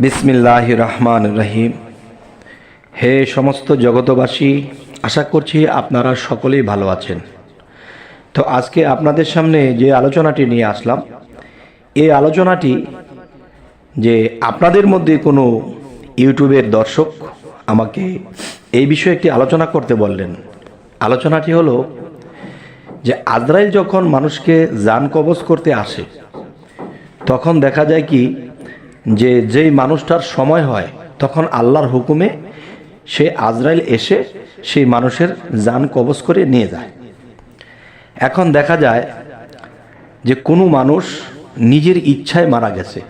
বিসমিল্লাহির রহমানির রহিম। হে সমস্ত জগতবাসী, আশা করছি আপনারা সকলেই ভালো আছেন। তো আজকে আপনাদের সামনে যে আলোচনাটি নিয়ে আসলাম, এই আলোচনাটি যে আপনাদের মধ্যে কোনো ইউটিউবের দর্শক আমাকে এই বিষয়ে একটি আলোচনা করতে বললেন। আলোচনাটি হলো যে আজরাইল যখন মানুষকে জান কবজ করতে আসে, তখন দেখা যায় কি যে যেই মানুষটার সময় হয় তখন আল্লাহর হুকুমে সে আজরাইল এসে সেই মানুষের জান কবজ করে নিয়ে যায়। এখন দেখা যায় যে কোনো মানুষ নিজের ইচ্ছায় মারা গেছে,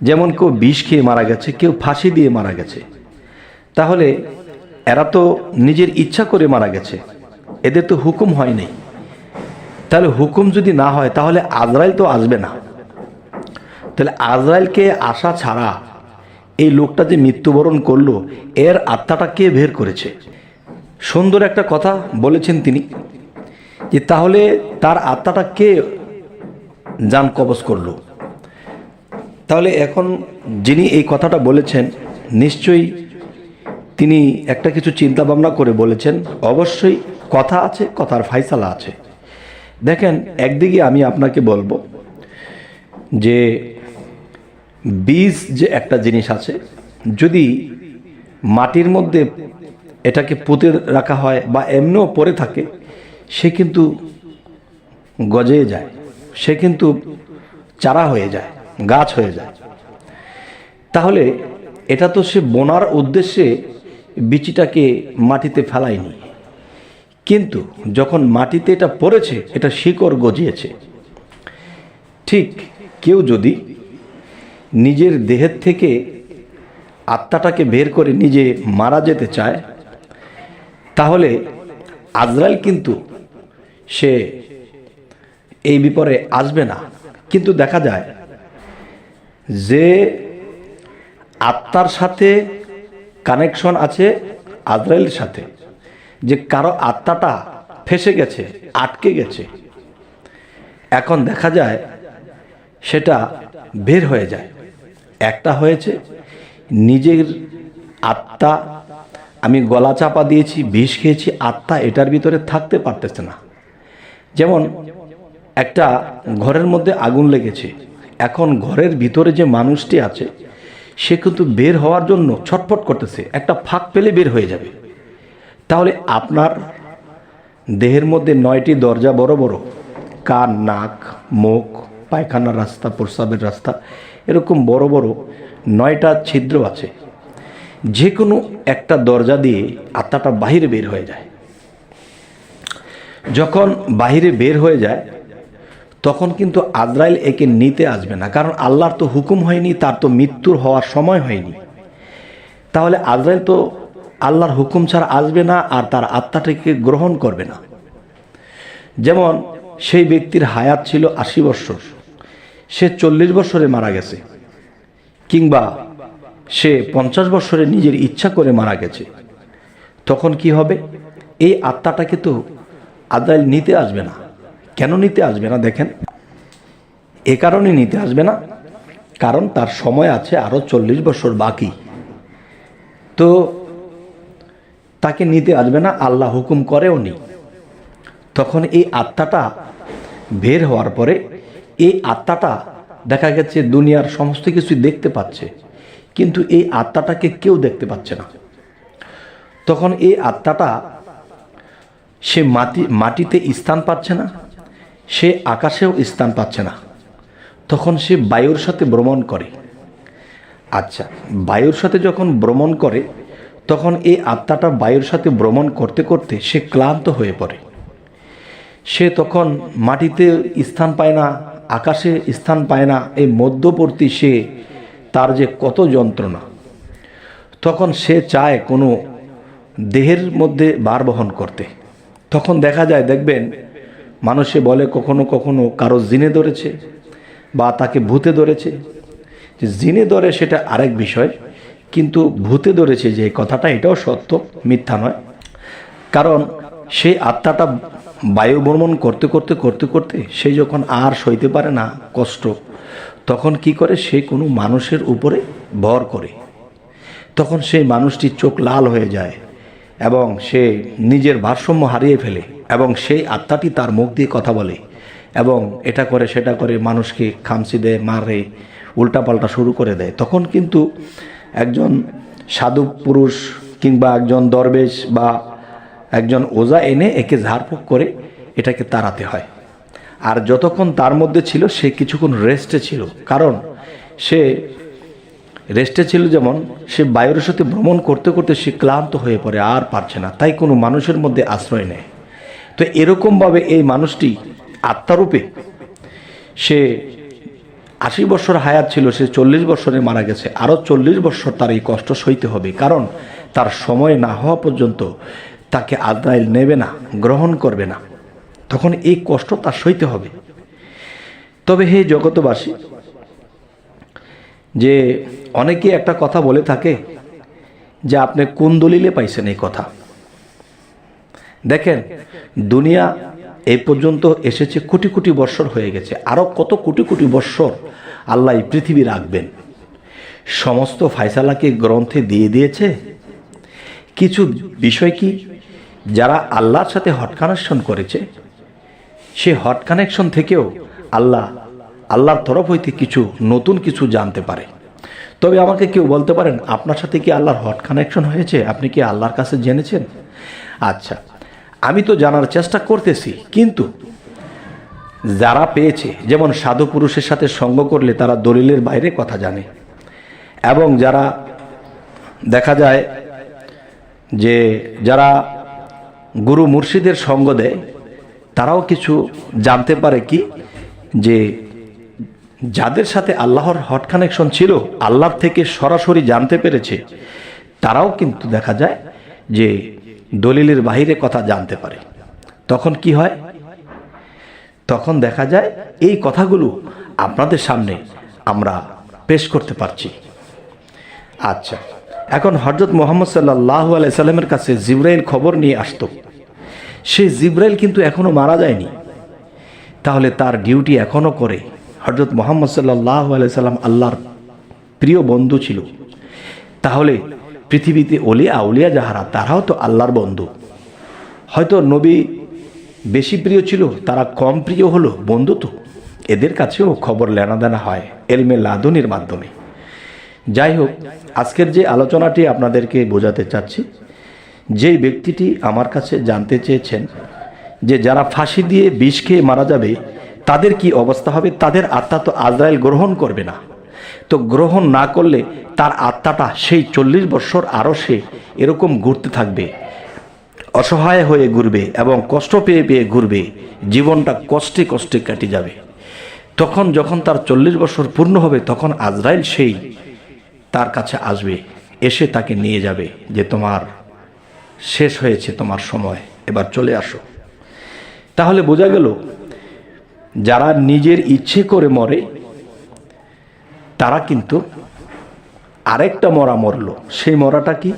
যেমন কেউ বিষ খেয়ে মারা গেছে, কেউ ফাঁসি দিয়ে মারা গেছে। তাহলে এরা তো নিজের ইচ্ছা করে মারা গেছে, এদের তো হুকুম হয় নাই। তাহলে হুকুম যদি না হয় তাহলে আজরাইল তো আসবে না। তাহলে আজরাইলকে আসা ছাড়া এই লোকটা যে মৃত্যুবরণ করলো, এর আত্মাটা কে বের করেছে? সুন্দর একটা কথা বলেছেন তিনি, যে তাহলে তার আত্মাটা কে জান কবজ করলো? তাহলে এখন যিনি এই কথাটা বলেছেন, নিশ্চয়ই তিনি একটা কিছু চিন্তা ভাবনা করে বলেছেন। অবশ্যই কথা আছে, কথার ফায়সালা আছে। দেখেন, একদিকে আমি আপনাকে বলবো যে বীজ যে একটা জিনিস আছে, যদি মাটির মধ্যে এটাকে পুঁতে রাখা হয় বা এমনিও পড়ে থাকে, সে কিন্তু গজে যায়, সে কিন্তু চারা হয়ে যায়, গাছ হয়ে যায়। তাহলে এটা তো সে বোনার উদ্দেশ্যে বীজটাকে মাটিতে ফেলায়নি, কিন্তু যখন মাটিতে এটা পড়েছে, এটা শিকড় গজিয়েছে। ঠিক কেউ যদি নিজের দেহের থেকে আত্মাটাকে বের করে নিজে মারা যেতে চায়, তাহলে আজরাইল কিন্তু সে এই বিপরে আসবে না। কিন্তু দেখা যায় যে আত্মার সাথে কানেকশন আছে আজরাইলের সাথে, যে কারো আত্মাটা ফেসে গেছে, আটকে গেছে, এখন দেখা যায় সেটা বের হয়ে যায়। একটা হয়েছে নিজের আত্মা, আমি গলা চাপা দিয়েছি, বিষ খেয়েছি, আত্মা এটার ভিতরে থাকতে পারতেছে না। যেমন একটা ঘরের মধ্যে আগুন লেগেছে, এখন ঘরের ভিতরে যে মানুষটি আছে সে কিন্তু বের হওয়ার জন্য ছটফট করতেছে, একটা ফাঁক পেলে বের হয়ে যাবে। তাহলে আপনার দেহের মধ্যে 9টি দরজা, বড় বড় কান, নাক, মুখ, পায়খানার রাস্তা, প্রস্রাবের রাস্তা, এরকম বড় বড় 9টা ছিদ্র আছে। যে কোনো একটা দরজা দিয়ে আত্মাটা বাহিরে বের হয়ে যায়। যখন বাহিরে বের হয়ে যায়, তখন কিন্তু আজরাইল একে নিতে আসবে না, কারণ আল্লাহর তো হুকুম হয়নি, তার তো মৃত্যুর হওয়ার সময় হয়নি। তাহলে আজরাইল তো আল্লাহর হুকুম ছাড়া আসবে না, আর তার আত্মাটাকে গ্রহণ করবে না। যেমন সেই ব্যক্তির হায়াত ছিল 80 বছর, সে 40 বছরে মারা গেছে, কিংবা সে 50 বছরে নিজের ইচ্ছা করে মারা গেছে, তখন কি হবে? এই আত্মাটাকে তো আজরাইল নিতে আসবে না। কেন নিতে আসবে না? দেখেন, এ কারণে নিতে আসবে না, কারণ তার সময় আছে আরো 40 বছর বাকি। তো তাকে নিতে আসবে না, আল্লাহ হুকুম করেও নি। তখন এই আত্মাটা বের হওয়ার পরে এই আত্মাটা দেখা গেছে দুনিয়ার সমস্ত কিছু দেখতে পাচ্ছে, কিন্তু এই আত্মাটাকে কেউ দেখতে পাচ্ছে না। তখন এই আত্মাটা সে মাটিতে স্থান পাচ্ছে না, সে আকাশেও স্থান পাচ্ছে না। তখন সে বায়ুর সাথে ভ্রমণ করে। আচ্ছা, বায়ুর সাথে যখন ভ্রমণ করে, তখন এই আত্মাটা বায়ুর সাথে ভ্রমণ করতে করতে সে ক্লান্ত হয়ে পড়ে। সে তখন মাটিতে স্থান পায় না, আকাশে স্থান পায় না, এই মধ্যবর্তী সে, তার যে কত যন্ত্রণা। তখন সে চায় কোনো দেহের মধ্যে ভার বহন করতে। তখন দেখা যায়, দেখবেন মানুষে বলে কখনো কখনো কারো জিনে ধরেছে বা তাকে ভূতে ধরেছে। জিনে ধরে সেটা আরেক বিষয়, কিন্তু ভূতে ধরেছে যে কথাটা, এটাও সত্য, মিথ্যা নয়। কারণ সেই আত্মাটা বায়ু ভ্রমণ করতে করতে করতে করতে সে যখন আর সইতে পারে না কষ্ট, তখন কি করে, সে কোনো মানুষের উপরে ভর করে। তখন সেই মানুষটির চোখ লাল হয়ে যায় এবং সে নিজের ভারসাম্য হারিয়ে ফেলে, এবং সেই আত্মাটি তার মুখ দিয়ে কথা বলে এবং এটা করে সেটা করে মানুষকে খামচি দেয়, মারে, উল্টাপাল্টা শুরু করে দেয়। তখন কিন্তু একজন সাধু পুরুষ কিংবা একজন দরবেশ বা একজন ওজা এনে একে ঝাড়ফুঁক করে এটাকে তাড়াতে হয়। আর যতক্ষণ তার মধ্যে ছিল সে কিছুক্ষণ রেস্টে ছিল, কারণ সে রেস্টে ছিল, যেমন সে বায়ুর সাথে ভ্রমণ করতে করতে সে ক্লান্ত হয়ে পড়ে, আর পারছে না, তাই কোনো মানুষের মধ্যে আশ্রয় নেয়। তো এরকমভাবে এই মানুষটি আত্মারূপে, সে 80 বছর হায়াত ছিল, সে 40 বছরে মারা গেছে। আরও 40 বছর তার এই কষ্ট সইতে হবে, কারণ তার সময় না হওয়া পর্যন্ত তাকে আজরাইল নেবে না, গ্রহণ করবে না। তখন এই কষ্ট তার সইতে হবে। তবে হে জগতবাসী, যে অনেকে একটা কথা বলে থাকে যে আপনি কোন দলিলে পাইছেন এই কথা। দেখেন, দুনিয়া এই পর্যন্ত এসেছে, কোটি কোটি বৎসর হয়ে গেছে, আরও কত কোটি কোটি বৎসর আল্লাহ এই পৃথিবী রাখবেন। সমস্ত ফায়সালাকে গ্রন্থে দিয়ে দিয়েছে। কিছু বিষয় কি, যারা আল্লাহর সাথে হট কানেকশন করেছে, সে হট কানেকশন থেকেও আল্লাহর তরফ হইতে কিছু নতুন কিছু জানতে পারে। তবে আমাকে কেউ বলতে পারেন, আপনার সাথে কি আল্লাহর হট কানেকশন হয়েছে? আপনি কি আল্লাহর কাছে জেনেছেন? আচ্ছা, আমি তো জানার চেষ্টা করতেছি, কিন্তু যারা পেয়েছে, যেমন সাধু পুরুষের সাথে সঙ্গ করলে তারা দলিলের বাইরে কথা জানে, এবং যারা দেখা যায় যে যারা গুরু মুর্শিদের সঙ্গ দেয়, তারাও কিছু জানতে পারে। কি, যে যাদের সাথে আল্লাহর হট কানেকশন ছিল, আল্লাহর থেকে সরাসরি জানতে পেরেছে, তারাও কিন্তু দেখা যায় যে দলিলের বাইরে কথা জানতে পারে। তখন কি হয়? তখন দেখা যায় এই কথাগুলো আপনাদের সামনে আমরা পেশ করতে পারছি। আচ্ছা, এখন হযরত মুহাম্মদ সাল্লাল্লাহু আলাইহি সাল্লামের কাছে জিবরাইল খবর নিয়ে আসতো। সেই জিবরাইল কিন্তু এখনো মারা যায়নি, তাহলে তার ডিউটি এখনো করে। হযরত মুহাম্মদ সাল্লাল্লাহু আলাইহি সাল্লাম আল্লাহর প্রিয় বন্ধু ছিল, তাহলে পৃথিবীতে ওলিয়া আউলিয়া যাহারা, তারাও তো আল্লাহর বন্ধু। হয়তো নবী বেশি প্রিয় ছিল, তারা কম প্রিয় হলো, বন্ধু তো, এদের কাছেও খবর লেনাদেনা হয় এলমে লাদুনির মাধ্যমে। যাই হোক, আজকের যে আলোচনাটি আপনাদেরকে বোঝাতে চাচ্ছি, যেই ব্যক্তিটি আমার কাছে জানতে চেয়েছেন যে যারা ফাঁসি দিয়ে বিষ খেয়ে মারা যাবে তাদের কি অবস্থা হবে, তাদের আত্মা তো আজরাইল গ্রহণ করবে না। তো গ্রহণ না করলে তার আত্মাটা সেই 40 বছর আরও সে এরকম ঘুরতে থাকবে, অসহায় হয়ে ঘুরবে এবং কষ্ট পেয়ে পেয়ে ঘুরবে, জীবনটা কষ্টে কষ্টে কেটে যাবে। তখন যখন তার 40 বছর পূর্ণ হবে, তখন আজরাইল সেই তার কাছে আসবে, এসে তাকে নিয়ে যাবে যে তোমার শেষ হয়েছে, তোমার সময়, এবার চলে আসো। তাহলে বোঝা গেল, যারা নিজের ইচ্ছে করে মরে তারা কিন্তু আরেকটা মরা মরল। সেই মরাটা কি,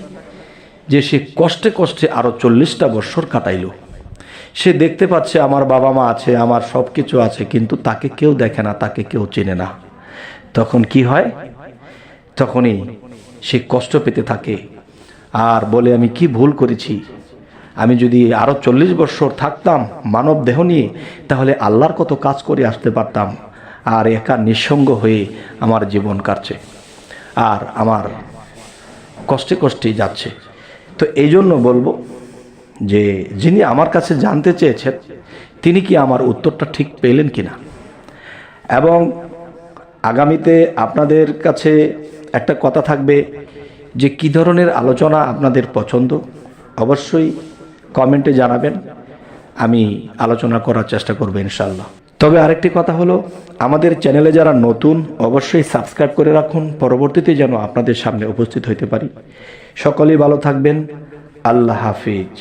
যে সে কষ্টে কষ্টে আরো 40টা বছর কাটাইল। সে দেখতে পাচ্ছে আমার বাবা মা আছে, আমার সব কিছু আছে, কিন্তু তাকে কেউ দেখে না, তাকে কেউ চেনে না। তখন কি হয়? তখনই সে কষ্ট পেতে থাকে আর বলে, আমি কি ভুল করেছি, আমি যদি আরো 40 বছর থাকতাম মানব দেহ নিয়ে, তাহলে আল্লাহর কত কাজ করে আসতে পারতাম, আর একা নিঃসঙ্গ হয়ে আমার জীবন কাটছে আর আমার কষ্টে কষ্টেই যাচ্ছে। তো এই জন্য বলবো যে যিনি আমার কাছে জানতে চেয়েছেন তিনি কি আমার উত্তরটা ঠিক পেলেন কিনা, এবং আগামীতে আপনাদের কাছে একটা কথা থাকবে যে কি ধরনের আলোচনা আপনাদের পছন্দ, অবশ্যই কমেন্টে জানাবেন, আমি আলোচনা করার চেষ্টা করব ইনশাআল্লাহ। তবে আরেকটি কথা হলো, আমাদের চ্যানেলে যারা নতুন অবশ্যই সাবস্ক্রাইব করে রাখুন, পরবর্তীতে যেন আপনাদের সামনে উপস্থিত হইতে পারি। সকলেই ভালো থাকবেন, আল্লাহ হাফিজ।